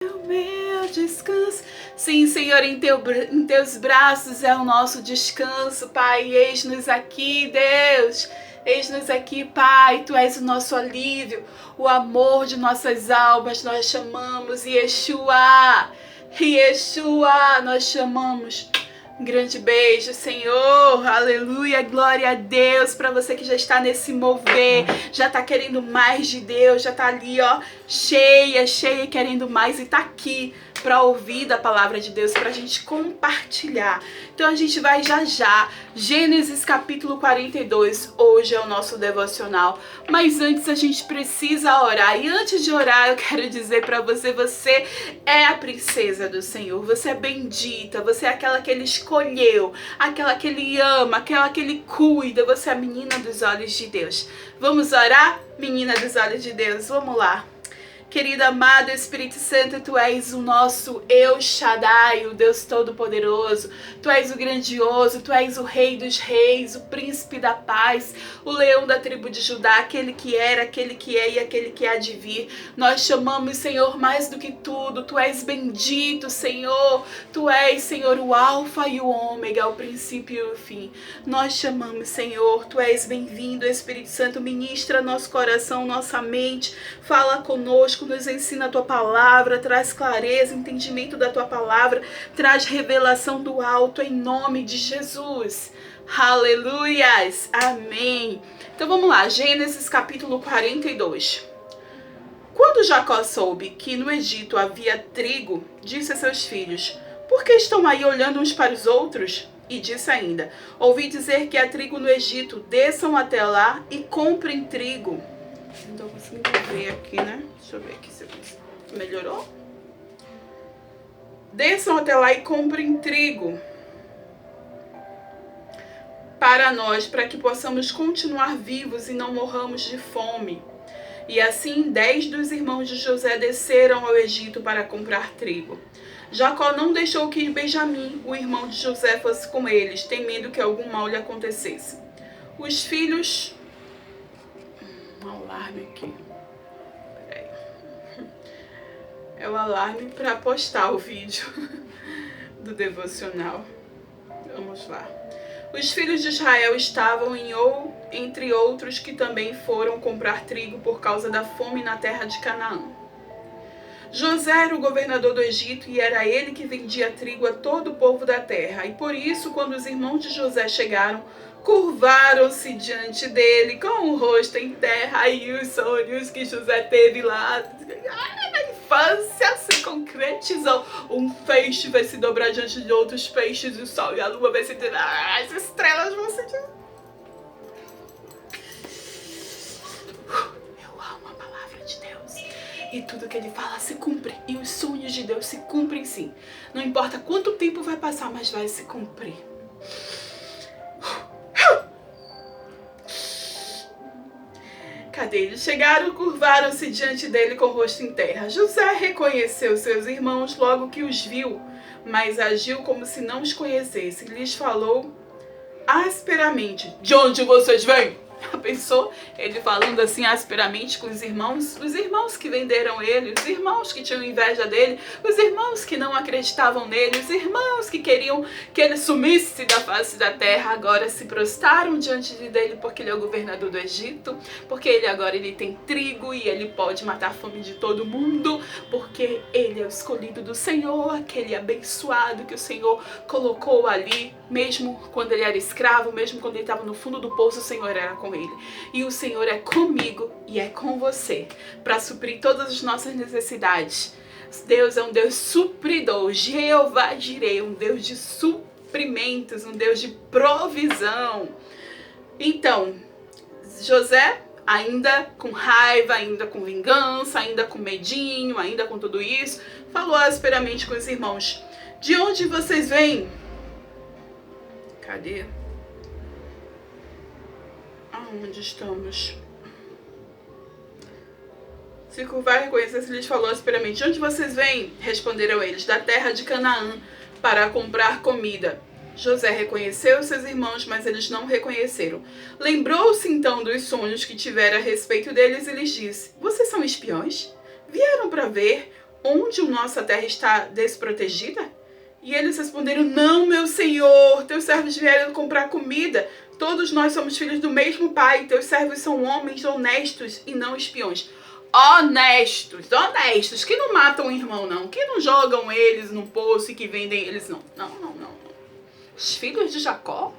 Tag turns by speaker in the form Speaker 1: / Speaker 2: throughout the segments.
Speaker 1: Meu descanso. Sim, Senhor, em teus braços é o nosso descanso, Pai. Eis-nos aqui, Deus. Eis-nos aqui, Pai. Tu és o nosso alívio, o amor de nossas almas. Nós chamamos Yeshua. Yeshua, nós chamamos. Um grande beijo, Senhor, aleluia, glória a Deus, para você que já está nesse mover, já está querendo mais de Deus, já está ali, ó, cheia, querendo mais e está aqui para ouvir da palavra de Deus, para a gente compartilhar. Então a gente vai já, Gênesis capítulo 42, hoje é o nosso devocional, mas antes a gente precisa orar, e antes de orar eu quero dizer para você, você é a princesa do Senhor, você é bendita, você é aquela que Ele escolheu, aquela que Ele ama, aquela que Ele cuida, você é a menina dos olhos de Deus. Vamos orar? Menina dos olhos de Deus, vamos lá. Querido amado Espírito Santo, Tu és o nosso El Shaddai, o Deus Todo-Poderoso. Tu és o grandioso, Tu és o Rei dos Reis, o Príncipe da Paz, o Leão da tribo de Judá, aquele que era, aquele que é e aquele que há de vir. Nós chamamos, Senhor, mais do que tudo. Tu és bendito, Senhor. Tu és, Senhor, o Alfa e o Ômega, o princípio e o fim. Nós chamamos, Senhor, Tu és bem-vindo, Espírito Santo. Ministra nosso coração, nossa mente. Fala conosco. Nos ensina a Tua palavra, traz clareza, entendimento da Tua palavra, traz revelação do alto em nome de Jesus. Aleluias, amém. Então vamos lá, Gênesis capítulo 42. Quando Jacó soube que no Egito havia trigo, disse a seus filhos: por que estão aí olhando uns para os outros? E disse ainda: ouvi dizer que há trigo no Egito, desçam até lá e comprem trigo. Não estou conseguindo ver aqui, né? Deixa eu ver aqui se melhorou. Desçam até lá e comprem trigo para nós, para que possamos continuar vivos e não morramos de fome. E assim 10 dos irmãos de José desceram ao Egito para comprar trigo. Jacó não deixou que Benjamim, o irmão de José, fosse com eles, temendo que algum mal lhe acontecesse. Os filhos... Um alarme aqui. Peraí. É o alarme para postar o vídeo do devocional. Vamos lá. Os filhos de Israel estavam entre outros que também foram comprar trigo por causa da fome na terra de Canaã. José era o governador do Egito e era ele que vendia trigo a todo o povo da terra. E por isso, quando os irmãos de José chegaram, curvaram-se diante dele com o rosto em terra. E os sonhos que José teve lá na infância se concretizou. Um peixe vai se dobrar diante de outros peixes, o sol e a lua vai se... as estrelas vão se... Eu amo a palavra de Deus. E tudo que Ele fala se cumpre. E os sonhos de Deus se cumprem sim. Não importa quanto tempo vai passar, mas vai se cumprir. Cadê eles? Chegaram, curvaram-se diante dele com o rosto em terra. José reconheceu seus irmãos logo que os viu, mas agiu como se não os conhecesse. Lhes falou asperamente: de onde vocês vêm? Pensou? Ele falando assim asperamente com os irmãos que venderam ele, os irmãos que tinham inveja dele, os irmãos que não acreditavam nele, os irmãos que queriam que ele sumisse da face da terra, agora se prostraram diante dele porque ele é o governador do Egito, porque ele tem trigo e ele pode matar a fome de todo mundo, porque ele é o escolhido do Senhor, aquele abençoado que o Senhor colocou ali, mesmo quando ele era escravo, mesmo quando ele estava no fundo do poço, o Senhor era com ele. E o Senhor é comigo e é com você para suprir todas as nossas necessidades. Deus é um Deus supridor, Jeová Jireh, um Deus de suprimentos, um Deus de provisão. Então, José, ainda com raiva, ainda com vingança, ainda com medinho, ainda com tudo isso, falou asperamente com os irmãos: de onde vocês vêm? Cadê? Aonde estamos? Se curvar e reconhecer-se, lhes falou asperamente: de onde vocês vêm? Responderam eles: da terra de Canaã, para comprar comida. José reconheceu seus irmãos, mas eles não reconheceram. Lembrou-se então dos sonhos que tivera a respeito deles e lhes disse: vocês são espiões? Vieram para ver onde a nossa terra está desprotegida? E eles responderam: não, meu senhor, teus servos vieram comprar comida. Todos nós somos filhos do mesmo pai. Teus servos são homens honestos e não espiões. Honestos, que não matam o irmão, não. Que não jogam eles no poço e que vendem eles, não. Não. Os filhos de Jacó?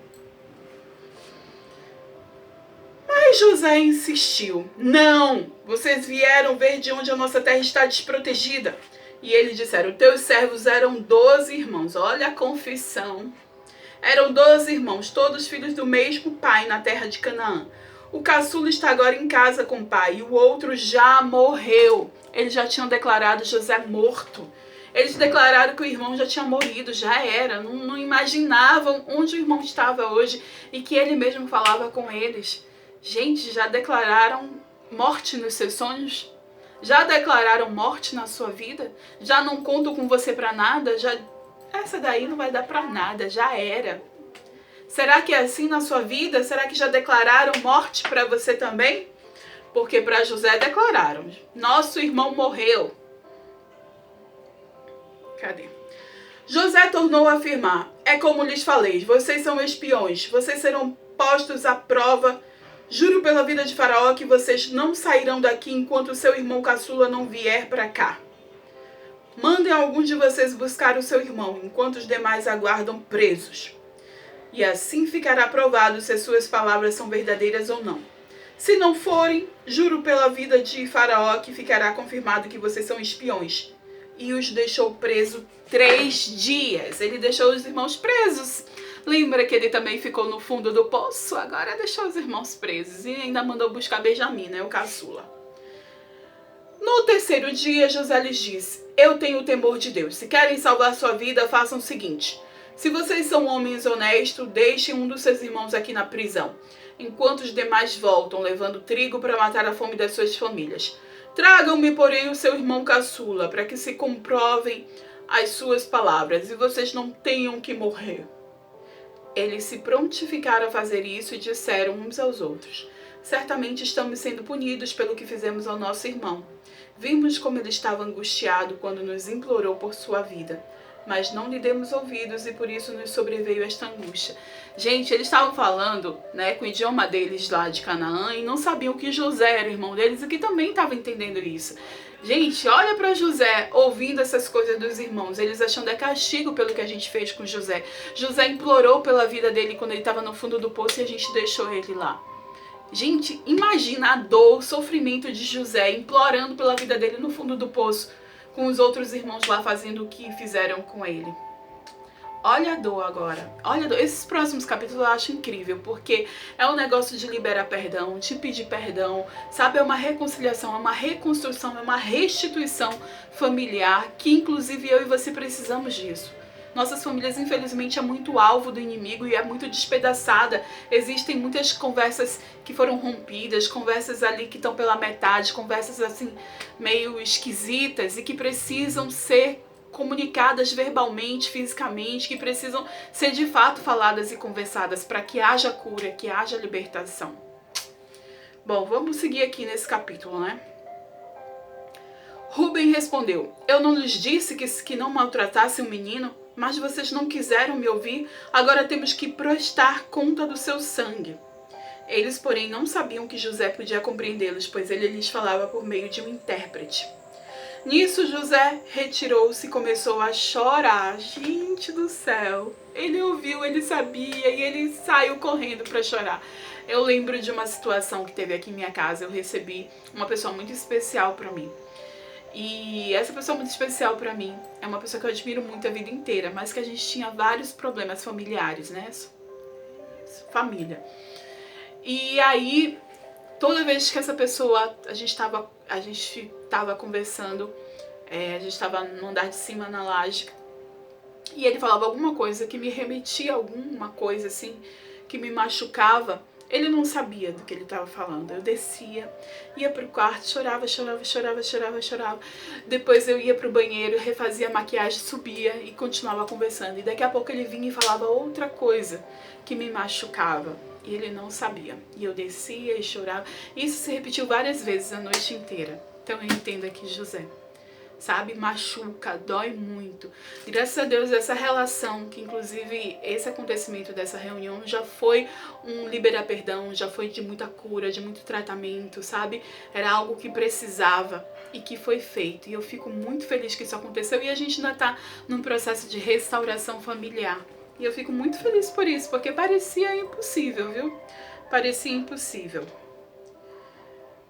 Speaker 1: Mas José insistiu: não, vocês vieram ver de onde a nossa terra está desprotegida. E eles disseram: teus servos eram 12 irmãos. Olha a confissão. Eram 12 irmãos, todos filhos do mesmo pai na terra de Canaã. O caçula está agora em casa com o pai e o outro já morreu. Eles já tinham declarado José morto. Eles declararam que o irmão já tinha morrido, já era. Não imaginavam onde o irmão estava hoje e que ele mesmo falava com eles. Gente, já declararam morte nos seus sonhos? Já declararam morte na sua vida? Já não contam com você para nada? Essa daí não vai dar para nada, já era. Será que é assim na sua vida? Será que já declararam morte para você também? Porque para José declararam: nosso irmão morreu. Cadê? José tornou a afirmar: é como lhes falei, vocês são espiões, vocês serão postos à prova. Juro pela vida de Faraó que vocês não sairão daqui enquanto seu irmão caçula não vier para cá. Mandem alguns de vocês buscar o seu irmão, enquanto os demais aguardam presos. E assim ficará provado se as suas palavras são verdadeiras ou não. Se não forem, juro pela vida de Faraó que ficará confirmado que vocês são espiões. E os deixou preso 3 dias. Ele deixou os irmãos presos. Lembra que ele também ficou no fundo do poço? Agora deixou os irmãos presos. E ainda mandou buscar Benjamim, né, o caçula. No 3º dia, José lhes disse: eu tenho o temor de Deus. Se querem salvar sua vida, façam o seguinte: se vocês são homens honestos, deixem um dos seus irmãos aqui na prisão, enquanto os demais voltam, levando trigo para matar a fome das suas famílias. Tragam-me, porém, o seu irmão caçula, para que se comprovem as suas palavras, e vocês não tenham que morrer. Eles se prontificaram a fazer isso e disseram uns aos outros: certamente estamos sendo punidos pelo que fizemos ao nosso irmão. Vimos como ele estava angustiado quando nos implorou por sua vida, mas não lhe demos ouvidos e por isso nos sobreveio esta angústia. Gente, eles estavam falando, né, com o idioma deles lá de Canaã e não sabiam que José era o irmão deles e que também estava entendendo isso. Gente, olha para José ouvindo essas coisas dos irmãos, eles achando é castigo pelo que a gente fez com José. José implorou pela vida dele quando ele estava no fundo do poço e a gente deixou ele lá. Gente, imagina a dor, o sofrimento de José implorando pela vida dele no fundo do poço, com os outros irmãos lá fazendo o que fizeram com ele. Olha a dor agora, olha a dor. Esses próximos capítulos eu acho incrível, porque é um negócio de liberar perdão, de pedir perdão, sabe? É uma reconciliação, é uma reconstrução, é uma restituição familiar, que inclusive eu e você precisamos disso. Nossas famílias, infelizmente, é muito alvo do inimigo e é muito despedaçada. Existem muitas conversas que foram rompidas, conversas ali que estão pela metade, conversas assim meio esquisitas e que precisam ser comunicadas verbalmente, fisicamente, que precisam ser de fato faladas e conversadas para que haja cura, que haja libertação. Bom, vamos seguir aqui nesse capítulo, né? Rubem respondeu: eu não lhes disse que não maltratassem o menino, mas vocês não quiseram me ouvir, agora temos que prestar conta do seu sangue. Eles, porém, não sabiam que José podia compreendê-los, pois ele lhes falava por meio de um intérprete. Nisso, José retirou-se e começou a chorar. Gente do céu! Ele ouviu, ele sabia e ele saiu correndo para chorar. Eu lembro de uma situação que teve aqui em minha casa. Eu recebi uma pessoa muito especial para mim. E essa pessoa muito especial para mim é uma pessoa que eu admiro muito a vida inteira, mas que a gente tinha vários problemas familiares, né? Família. E aí, toda vez que essa pessoa, a gente tava conversando, a gente tava no andar de cima na laje, e ele falava alguma coisa que me remetia a alguma coisa assim, que me machucava. Ele não sabia do que ele estava falando. Eu descia, ia pro quarto, chorava. Depois eu ia pro banheiro, refazia a maquiagem, subia e continuava conversando. E daqui a pouco ele vinha e falava outra coisa que me machucava. E ele não sabia. E eu descia e chorava. Isso se repetiu várias vezes a noite inteira. Então eu entendo aqui José. sabe? Machuca, dói muito. Graças a Deus, essa relação, que inclusive esse acontecimento dessa reunião já foi um liberar perdão, já foi de muita cura, de muito tratamento, sabe? Era algo que precisava e que foi feito. E eu fico muito feliz que isso aconteceu e a gente ainda tá num processo de restauração familiar. E eu fico muito feliz por isso, porque parecia impossível, viu? Parecia impossível.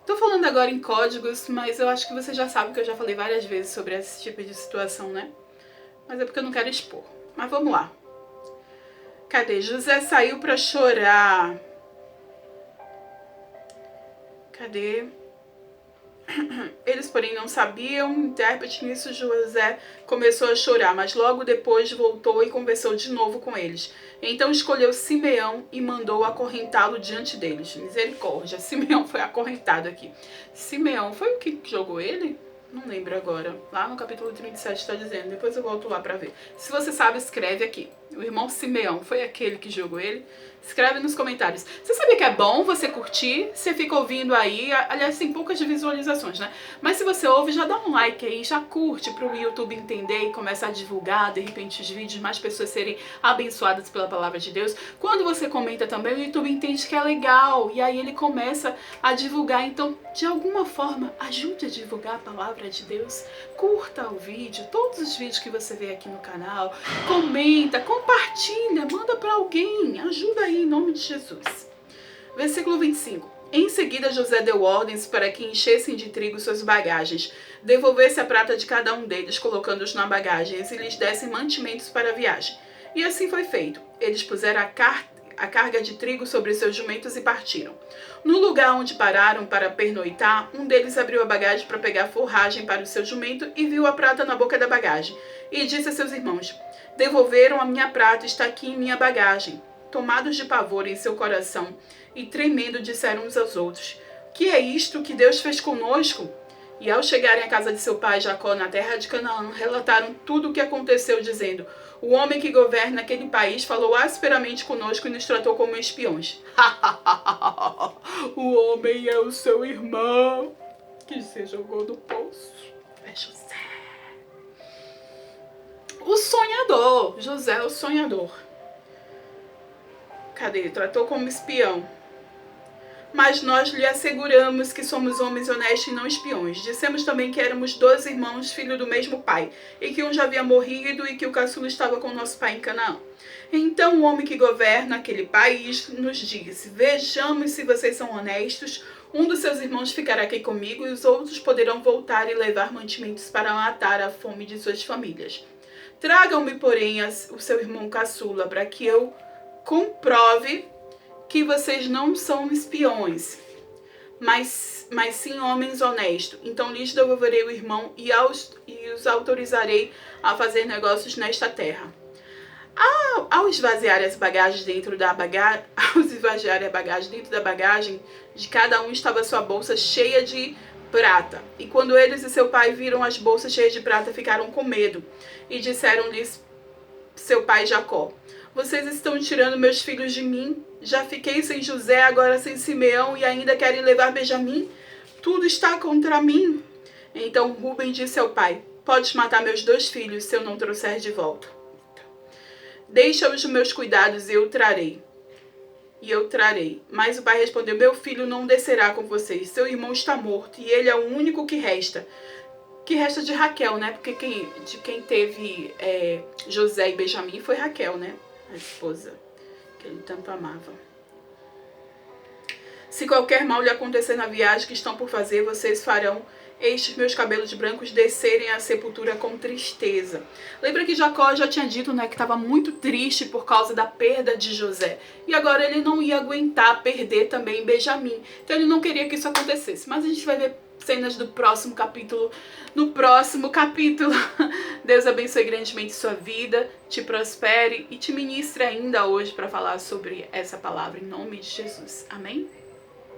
Speaker 1: Tô falando agora em códigos, mas eu acho que você já sabe que eu já falei várias vezes sobre esse tipo de situação, né? Mas é porque eu não quero expor. Mas vamos lá. Cadê? José saiu pra chorar. Cadê? Eles, porém, não sabiam. Intérprete, nisso José começou a chorar, mas logo depois voltou e conversou de novo com eles. Então escolheu Simeão e mandou acorrentá-lo diante deles. Misericórdia, Simeão foi acorrentado aqui. Simeão foi o que jogou ele? Não lembro agora. Lá no capítulo 37 está dizendo. Depois eu volto lá para ver. Se você sabe, escreve aqui. O irmão Simeão foi aquele que jogou ele? Escreve nos comentários. Você sabia que é bom você curtir? Você fica ouvindo aí. Aliás, tem poucas visualizações, né? Mas se você ouve, já dá um like aí. Já curte para o YouTube entender e começar a divulgar, de repente, os vídeos, mais pessoas serem abençoadas pela palavra de Deus. Quando você comenta também, o YouTube entende que é legal. E aí ele começa a divulgar. Então, de alguma forma, ajude a divulgar a palavra de Deus. Curta o vídeo, todos os vídeos que você vê aqui no canal. Comenta, compartilha, manda para alguém. Ajuda aí em nome de Jesus. Versículo 25. Em seguida, José deu ordens para que enchessem de trigo suas bagagens, devolvesse a prata de cada um deles, colocando-os na bagagem, e lhes dessem mantimentos para a viagem. E assim foi feito. Eles puseram a carga de trigo sobre seus jumentos e partiram. No lugar onde pararam para pernoitar, um deles abriu a bagagem para pegar forragem para o seu jumento e viu a prata na boca da bagagem. E disse a seus irmãos: devolveram a minha prata, está aqui em minha bagagem. Tomados de pavor em seu coração e tremendo, disseram uns aos outros: que é isto que Deus fez conosco? E ao chegarem à casa de seu pai Jacó, na terra de Canaã, relataram tudo o que aconteceu, dizendo: o homem que governa aquele país falou asperamente conosco e nos tratou como espiões. O homem é o seu irmão, que se jogou no poço. É José. O sonhador. José, o sonhador. Cadê? Tratou como espião. Mas nós lhe asseguramos que somos homens honestos e não espiões. Dissemos também que éramos 2 irmãos, filhos do mesmo pai, e que um já havia morrido e que o caçula estava com nosso pai em Canaã. Então o homem que governa aquele país nos disse: vejamos se vocês são honestos. Um dos seus irmãos ficará aqui comigo e os outros poderão voltar e levar mantimentos para matar a fome de suas famílias. Tragam-me, porém, o seu irmão caçula, para que eu comprove que vocês não são espiões, mas sim homens honestos. Então lhes devolverei o irmão e os autorizarei a fazer negócios nesta terra. Ao esvaziar as bagagens dentro da bagagem, de cada um estava sua bolsa cheia de prata. E quando eles e seu pai viram as bolsas cheias de prata, ficaram com medo e disseram-lhes seu pai Jacó: vocês estão tirando meus filhos de mim? Já fiquei sem José, agora sem Simeão, e ainda querem levar Benjamim? Tudo está contra mim. Então Rúben disse ao pai: podes matar meus 2 filhos se eu não trouxer de volta. Deixa-os meus cuidados e eu trarei. Mas o pai respondeu: meu filho não descerá com vocês. Seu irmão está morto e ele é o único que resta. Que resta de Raquel, né? Porque quem teve José e Benjamim foi Raquel, né? A esposa que ele tanto amava. Se qualquer mal lhe acontecer na viagem que estão por fazer, vocês farão estes meus cabelos brancos descerem à sepultura com tristeza. Lembra que Jacó já tinha dito, né, que estava muito triste por causa da perda de José. E agora ele não ia aguentar perder também Benjamim. Então ele não queria que isso acontecesse. Mas a gente vai ver cenas do próximo capítulo. No próximo capítulo. Deus abençoe grandemente sua vida, te prospere e te ministre ainda hoje para falar sobre essa palavra em nome de Jesus. Amém?